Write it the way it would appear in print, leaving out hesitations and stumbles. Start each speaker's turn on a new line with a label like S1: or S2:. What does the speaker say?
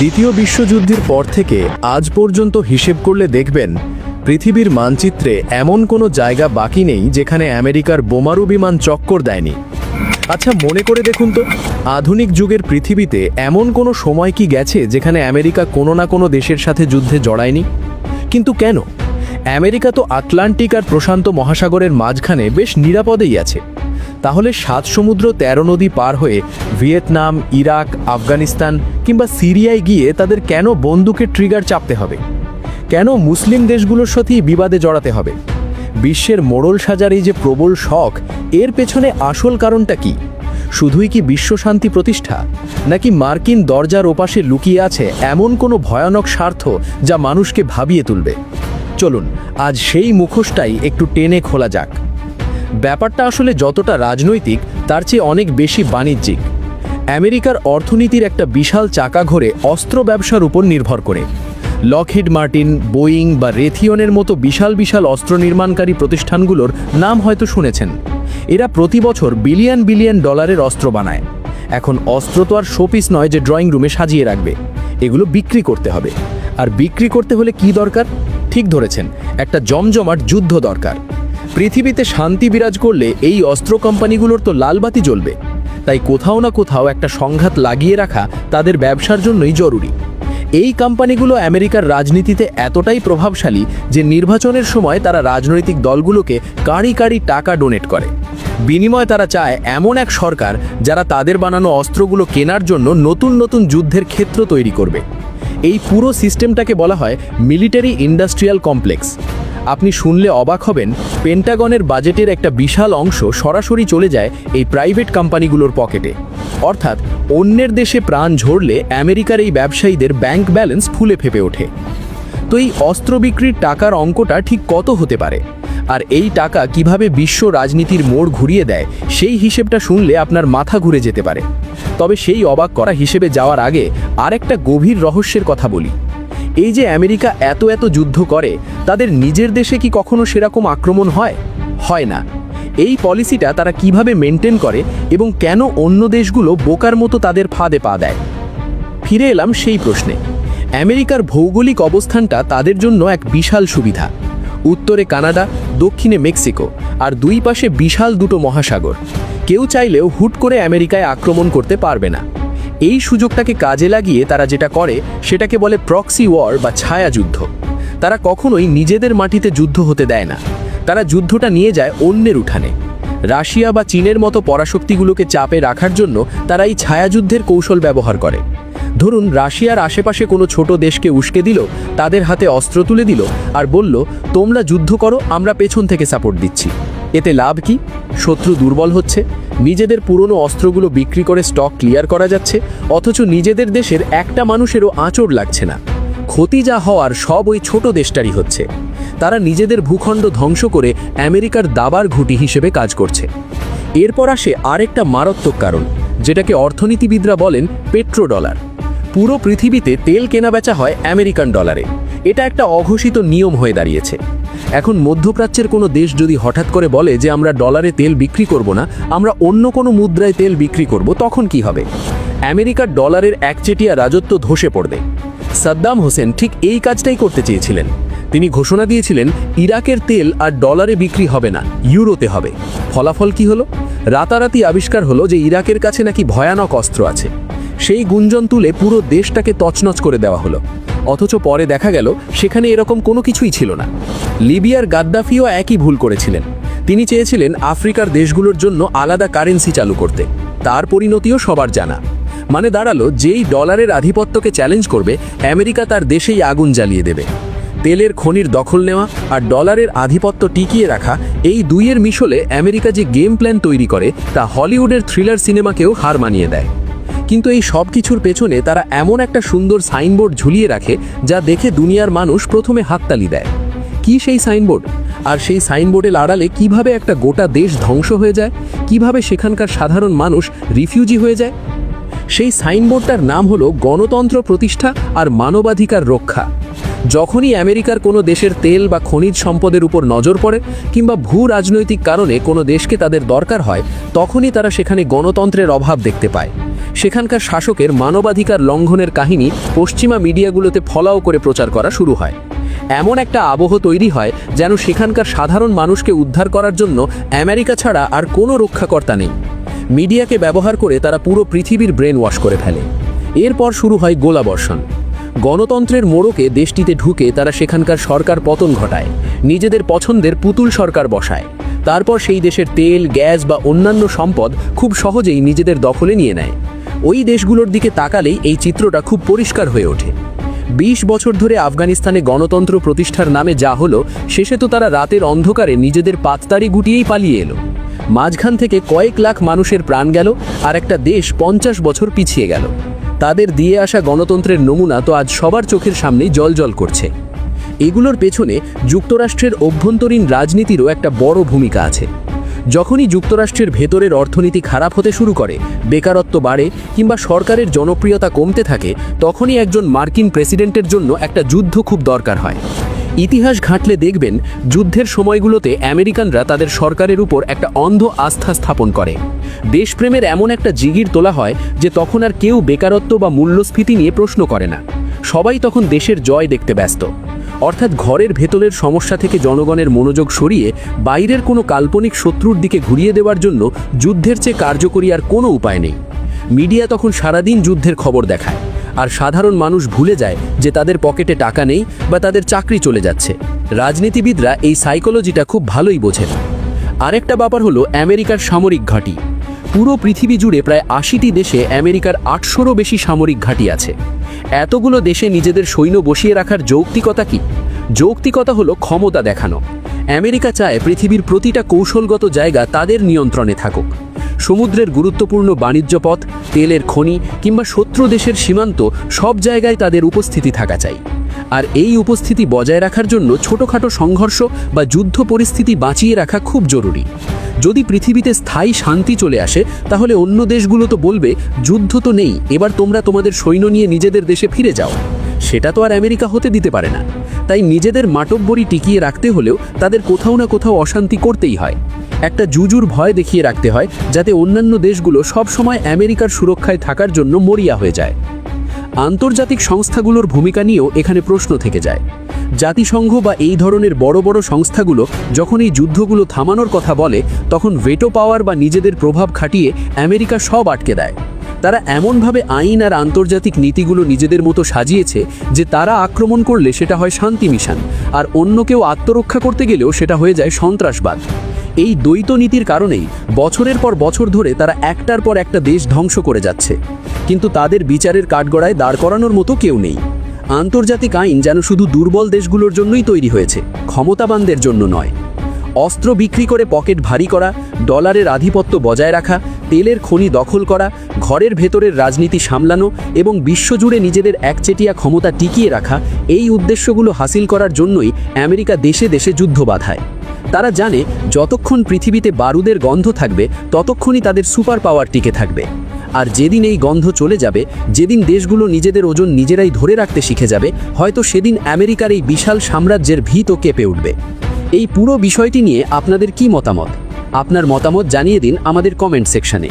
S1: দ্বিতীয় বিশ্বযুদ্ধের পর থেকে আজ পর্যন্ত হিসেব করলে দেখবেন পৃথিবীর মানচিত্রে এমন কোনো জায়গা বাকি নেই যেখানে আমেরিকার বোমারু বিমান চক্কর দেয়নি। আচ্ছা, মনে করে দেখুন তো, আধুনিক যুগের পৃথিবীতে এমন কোনো সময় কি গেছে যেখানে আমেরিকা কোনো না কোনো দেশের সাথে যুদ্ধে জড়ায়নি? কিন্তু কেন? আমেরিকা তো আটলান্টিক আর প্রশান্ত মহাসাগরের মাঝখানে বেশ নিরাপদেই আছে। তাহলে 7 সমুদ্র 13 নদী পার হয়ে ভিয়েতনাম, ইরাক, আফগানিস্তান কিংবা সিরিয়ায় গিয়ে তাদের কেন বন্দুকের ট্রিগার চাপতে হবে? কেন মুসলিম দেশগুলোর সাথেই বিবাদে জড়াতে হবে? বিশ্বের মোড়ল সাজার এই যে প্রবল শখ, এর পেছনে আসল কারণটা কি? শুধুই কি বিশ্বশান্তি প্রতিষ্ঠা, নাকি মার্কিন দরজার ওপাশে লুকিয়ে আছে এমন কোনো ভয়ানক স্বার্থ যা মানুষকে ভাবিয়ে তুলবে? চলুন আজ সেই মুখোশটাই একটু টেনে খোলা যাক। ব্যাপারটা আসলে যতটা রাজনৈতিক তার চেয়ে অনেক বেশি বাণিজ্যিক। আমেরিকার অর্থনীতির একটা বিশাল চাকা ঘোরে অস্ত্র ব্যবসার উপর নির্ভর করে। লকহিড মার্টিন, বোয়িং বা রেথিয়নের মতো বিশাল বিশাল অস্ত্র নির্মাণকারী প্রতিষ্ঠানগুলোর নাম হয়তো শুনেছেন। এরা প্রতি বছর বিলিয়ন বিলিয়ন ডলারের অস্ত্র বানায়। এখন অস্ত্র তো আর শোপিস নয় যে ড্রয়িং রুমে সাজিয়ে রাখবে, এগুলো বিক্রি করতে হবে। আর বিক্রি করতে হলে কি দরকার? ঠিক ধরেছেন, একটা জমজমাট যুদ্ধ দরকার। পৃথিবীতে শান্তি বিরাজ করলে এই অস্ত্র কোম্পানিগুলোর তো লালবাতি জ্বলবে। তাই কোথাও না কোথাও একটা সংঘাত লাগিয়ে রাখা তাদের ব্যবসার জন্যই জরুরি। এই কোম্পানিগুলো আমেরিকার রাজনীতিতে এতটাই প্রভাবশালী যে নির্বাচনের সময় তারা রাজনৈতিক দলগুলোকে কাঁড়ি কাঁড়ি টাকা ডোনেট করে। বিনিময়ে তারা চায় এমন এক সরকার যারা তাদের বানানো অস্ত্রগুলো কেনার জন্য নতুন নতুন যুদ্ধের ক্ষেত্র তৈরি করবে। এই পুরো সিস্টেমটাকে বলা হয় মিলিটারি ইন্ডাস্ট্রিয়াল কমপ্লেক্স। আপনি শুনলে অবাক হবেন, পেন্টাগনের বাজেটের একটা বিশাল অংশ সরাসরি চলে যায় এই প্রাইভেট কোম্পানিগুলোর পকেটে। অর্থাৎ অন্যের দেশে প্রাণ ঝরলে আমেরিকার এই ব্যবসায়ীদের ব্যাংক ব্যালেন্স ফুলে ফেপে ওঠে। তো এই অস্ত্র বিক্রির টাকার অঙ্কটা ঠিক কত হতে পারে, আর এই টাকা কিভাবে বিশ্ব রাজনীতির মোড় ঘুরিয়ে দেয়, সেই হিসেবটা শুনলে আপনার মাথা ঘুরে যেতে পারে। তবে সেই অবাক করা হিসেবে যাওয়ার আগে আরেকটা গভীর রহস্যের কথা বলি। এই যে আমেরিকা এত এত যুদ্ধ করে, তাদের নিজের দেশে কি কখনো সেরকম আক্রমণ হয়? হয় না। এই পলিসিটা তারা কিভাবে মেনটেন করে এবং কেন অন্য দেশগুলো বোকার মতো তাদের ফাঁদে পা দেয়? ফিরে এলাম সেই প্রশ্নে। আমেরিকার ভৌগোলিক অবস্থানটা তাদের জন্য এক বিশাল সুবিধা। উত্তরে কানাডা, দক্ষিণে মেক্সিকো, আর দুই পাশে বিশাল দুটো মহাসাগর। কেউ চাইলেও হুট করে আমেরিকায় আক্রমণ করতে পারবে না। এই সুযোগটাকে কাজে লাগিয়ে তারা যেটা করে সেটাকে বলে প্রক্সি ওয়ার বা ছায়া যুদ্ধ। তারা কখনোই নিজেদের মাটিতে যুদ্ধ হতে দেয় না, তারা যুদ্ধটা নিয়ে যায় অন্যের উঠানে। রাশিয়া বা চীনের মতো পরাশক্তিগুলোকে চাপে রাখার জন্য তারা এই ছায়াযুদ্ধের কৌশল ব্যবহার করে। ধরুন, রাশিয়ার আশেপাশে কোনো ছোট দেশকে উস্কে দিল, তাদের হাতে অস্ত্র তুলে দিল আর বলল, তোমরা যুদ্ধ করো, আমরা পেছন থেকে সাপোর্ট দিচ্ছি। এতে লাভ কি? শত্রু দুর্বল হচ্ছে, নিজেদের পুরনো অস্ত্রগুলো বিক্রি করে স্টক ক্লিয়ার করা যাচ্ছে, অথচ নিজেদের দেশের একটা মানুষেরও আঁচড় লাগছে না। ক্ষতি যা হওয়ার সব ওই ছোট দেশটারই হচ্ছে। তারা নিজেদের ভূখণ্ড ধ্বংস করে আমেরিকার দাবার ঘুঁটি হিসেবে কাজ করছে। এরপর আসে আরেকটা মারাত্মক কারণ, যেটাকে অর্থনীতিবিদরা বলেন পেট্রোডলার। পুরো পৃথিবীতে তেল কেনাবেচা হয় আমেরিকান ডলারে। এটা একটা অঘোষিত নিয়ম হয়ে দাঁড়িয়েছে। এখন মধ্যপ্রাচ্যের কোনো দেশ যদি হঠাৎ করে বলে যে আমরা ডলারে তেল বিক্রি করব না, আমরা অন্য কোনো মুদ্রায় তেল বিক্রি করব, তখন কি হবে? আমেরিকার ডলারের একচেটিয়া রাজত্ব ধসে পড়বে। সাদ্দাম হোসেন ঠিক এই কাজটাই করতে চেয়েছিলেন। তিনি ঘোষণা দিয়েছিলেন ইরাকের তেল আর ডলারে বিক্রি হবে না, ইউরোতে হবে। ফলাফল কি হলো? রাতারাতি আবিষ্কার হলো যে ইরাকের কাছে নাকি ভয়ানক অস্ত্র আছে। সেই গুঞ্জন তুলে পুরো দেশটাকে তছনছ করে দেওয়া হলো। অথচ পরে দেখা গেল সেখানে এরকম কোনো কিছুই ছিল না। লিবিয়ার গাদ্দাফিও একই ভুল করেছিলেন। তিনি চেয়েছিলেন আফ্রিকার দেশগুলোর জন্য আলাদা কারেন্সি চালু করতে। তার পরিণতিও সবার জানা। মানে দাঁড়ালো, যেই ডলারের আধিপত্যকে চ্যালেঞ্জ করবে, আমেরিকা তার দেশেই আগুন জ্বালিয়ে দেবে। তেলের খনির দখল নেওয়া আর ডলারের আধিপত্য টিকিয়ে রাখা, এই দুইয়ের মিশলে আমেরিকা যে গেম প্ল্যান তৈরি করে তা হলিউডের থ্রিলার সিনেমাকেও হার মানিয়ে দেয়। কিন্তু এই সব কিছুর পেছনে তারা এমন একটা সুন্দর সাইনবোর্ড ঝুলিয়ে রাখে যা দেখে দুনিয়ার মানুষ প্রথমে হাততালি দেয়। কি সেই সাইনবোর্ড? আর সেই সাইনবোর্ডের আড়ালে কিভাবে একটা গোটা দেশ ধ্বংস হয়ে যায়, কিভাবে সেখানকার সাধারণ মানুষ রিফিউজি হয়ে যায়? সেই সাইনবোর্ডটার নাম হলো গণতন্ত্র প্রতিষ্ঠা আর মানবাধিকার রক্ষা। যখনই আমেরিকার কোনো দেশের তেল বা খনিজ সম্পদের উপর নজর পড়ে কিংবা ভূ রাজনৈতিক কারণে কোনো দেশকে তাদের দরকার হয়, তখনই তারা সেখানে গণতন্ত্রের অভাব দেখতে পায়। সেখানকার শাসকের মানবাধিকার লঙ্ঘনের কাহিনী পশ্চিমা মিডিয়াগুলোতে ফলাও করে প্রচার করা শুরু হয়। এমন একটা আবহ তৈরি হয় যেন সেখানকার সাধারণ মানুষকে উদ্ধার করার জন্য আমেরিকা ছাড়া আর কোনো রক্ষাকর্তা নেই। মিডিয়াকে ব্যবহার করে তারা পুরো পৃথিবীর ব্রেন ওয়াশ করে ফেলে। এরপর শুরু হয় গোলাবর্ষণ। গণতন্ত্রের মোড়কে দেশটিতে ঢুকে তারা সেখানকার সরকার পতন ঘটায়, নিজেদের পছন্দের পুতুল সরকার বসায়। তারপর সেই দেশের তেল, গ্যাস বা অন্যান্য সম্পদ খুব সহজেই নিজেদের দখলে নিয়ে নেয়। ওই দেশগুলোর দিকে তাকালেই এই চিত্রটা খুব পরিষ্কার হয়ে ওঠে। 20 বছর ধরে আফগানিস্তানে গণতন্ত্র প্রতিষ্ঠার নামে যা হলো, শেষে তো তারা রাতের অন্ধকারে নিজেদের পাততাড়ি গুটিয়েই পালিয়ে এলো। মাঝখান থেকে কয়েক লাখ মানুষের প্রাণ গেল, আর একটা দেশ 50 বছর পিছিয়ে গেল। তাদের দিয়ে আসা গণতন্ত্রের নমুনা তো আজ সবার চোখের সামনেই জ্বলজ্বল করছে। এগুলোর পেছনে যুক্তরাষ্ট্রের অভ্যন্তরীণ রাজনীতিরও একটা বড় ভূমিকা আছে। যখনই যুক্তরাষ্ট্রের ভেতরের অর্থনীতি খারাপ হতে শুরু করে, বেকারত্ব বাড়ে কিংবা সরকারের জনপ্রিয়তা কমতে থাকে, তখনই একজন মার্কিন প্রেসিডেন্টের জন্য একটা যুদ্ধ খুব দরকার হয়। ইতিহাস ঘাঁটলে দেখবেন, যুদ্ধের সময়গুলোতে আমেরিকানরা তাদের সরকারের উপর একটা অন্ধ আস্থা স্থাপন করে। দেশপ্রেমের এমন একটা জিগির তোলা হয় যে তখন আর কেউ বেকারত্ব বা মূল্যস্ফীতি নিয়ে প্রশ্ন করে না। সবাই তখন দেশের জয় দেখতে ব্যস্ত। অর্থাৎ ঘরের ভেতরের সমস্যা থেকে জনগণের মনোযোগ সরিয়ে বাইরের কোনো কাল্পনিক শত্রুর দিকে ঘুরিয়ে দেওয়ার জন্য যুদ্ধের চেয়ে কার্যকরী আর কোনো উপায় নেই। মিডিয়া তখন সারাদিন যুদ্ধের খবর দেখায়, আর সাধারণ মানুষ ভুলে যায় যে তাদের পকেটে টাকা নেই বা তাদের চাকরি চলে যাচ্ছে। রাজনীতিবিদরা এই সাইকোলজিটা খুব ভালোই বোঝেন। আরেকটা ব্যাপার হলো আমেরিকার সামরিক ঘাঁটি। পুরো পৃথিবী জুড়ে প্রায় 80টি দেশে আমেরিকার 800রও বেশি সামরিক ঘাঁটি আছে। এতগুলো দেশে নিজেদের সৈন্য বসিয়ে রাখার যৌক্তিকতা কি? যৌক্তিকতা হলো ক্ষমতা দেখানো। আমেরিকা চায় পৃথিবীর প্রতিটা কৌশলগত জায়গা তাদের নিয়ন্ত্রণে থাকুক। সমুদ্রের গুরুত্বপূর্ণ বাণিজ্য পথ, তেলের খনি কিংবা শত্রু দেশের সীমান্ত, সব জায়গায় তাদের উপস্থিতি থাকা চাই। আর এই উপস্থিতি বজায় রাখার জন্য ছোটখাটো সংঘর্ষ বা যুদ্ধ পরিস্থিতি বাঁচিয়ে রাখা খুব জরুরি। যদি পৃথিবীতে স্থায়ী শান্তি চলে আসে, তাহলে অন্য দেশগুলো তো বলবে, যুদ্ধ তো নেই, এবার তোমরা তোমাদের সৈন্য নিয়ে নিজেদের দেশে ফিরে যাও। সেটা তো আর আমেরিকা হতে দিতে পারে না। তাই নিজেদের মাটব্বরি টিকিয়ে রাখতে হলেও তাদের কোথাও না কোথাও অশান্তি করতেই হয়। একটা জুজুর ভয় দেখিয়ে রাখতে হয়, যাতে অন্যান্য দেশগুলো সব সময় আমেরিকার সুরক্ষায় থাকার জন্য মরিয়া হয়ে যায়। আন্তর্জাতিক সংস্থাগুলোর ভূমিকা নিয়েও এখানে প্রশ্ন থেকে যায়। জাতিসংঘ বা এই ধরনের বড় বড় সংস্থাগুলো যখন এই যুদ্ধগুলো থামানোর কথা বলে, তখন ভেটো পাওয়ার বা নিজেদের প্রভাব খাটিয়ে আমেরিকা সব আটকে দেয়। তারা এমনভাবে আইন আর আন্তর্জাতিক নীতিগুলো নিজেদের মতো সাজিয়েছে যে তারা আক্রমণ করলে সেটা হয় শান্তি মিশন, আর অন্য কেউ আত্মরক্ষা করতে গেলেও সেটা হয়ে যায় সন্ত্রাসবাদ। এই দ্বৈত নীতির কারণেই বছরের পর বছর ধরে তারা একটার পর একটা দেশ ধ্বংস করে যাচ্ছে, কিন্তু তাদের বিচারের কাঠগড়ায় দাঁড় করানোর মতো কেউ নেই। আন্তর্জাতিক আইন যেন শুধু দুর্বল দেশগুলোর জন্যই তৈরি হয়েছে, ক্ষমতাবানদের জন্য নয়। অস্ত্র বিক্রি করে পকেট ভারী করা, ডলারের আধিপত্য বজায় রাখা, তেলের খনি দখল করা, ঘরের ভেতরের রাজনীতি সামলানো এবং বিশ্বজুড়ে নিজেদের একচেটিয়া ক্ষমতা টিকিয়ে রাখা, এই উদ্দেশ্যগুলো হাসিল করার জন্যই আমেরিকা দেশে দেশে যুদ্ধ বাঁধায়। তারা জানে, যতক্ষণ পৃথিবীতে বারুদের গন্ধ থাকবে, ততক্ষণই তাদের সুপার পাওয়ার টিকে থাকবে। আর যেদিন এই গন্ধ চলে যাবে, যেদিন দেশগুলো নিজেদের ওজন নিজেরাই ধরে রাখতে শিখে যাবে, হয়তো সেদিন আমেরিকার এই বিশাল সাম্রাজ্যের ভিতও কেঁপে উঠবে। এই পুরো বিষয়টি নিয়ে আপনাদের কি মতামত? আপনার মতামত জানিয়ে দিন আমাদের কমেন্ট সেকশনে।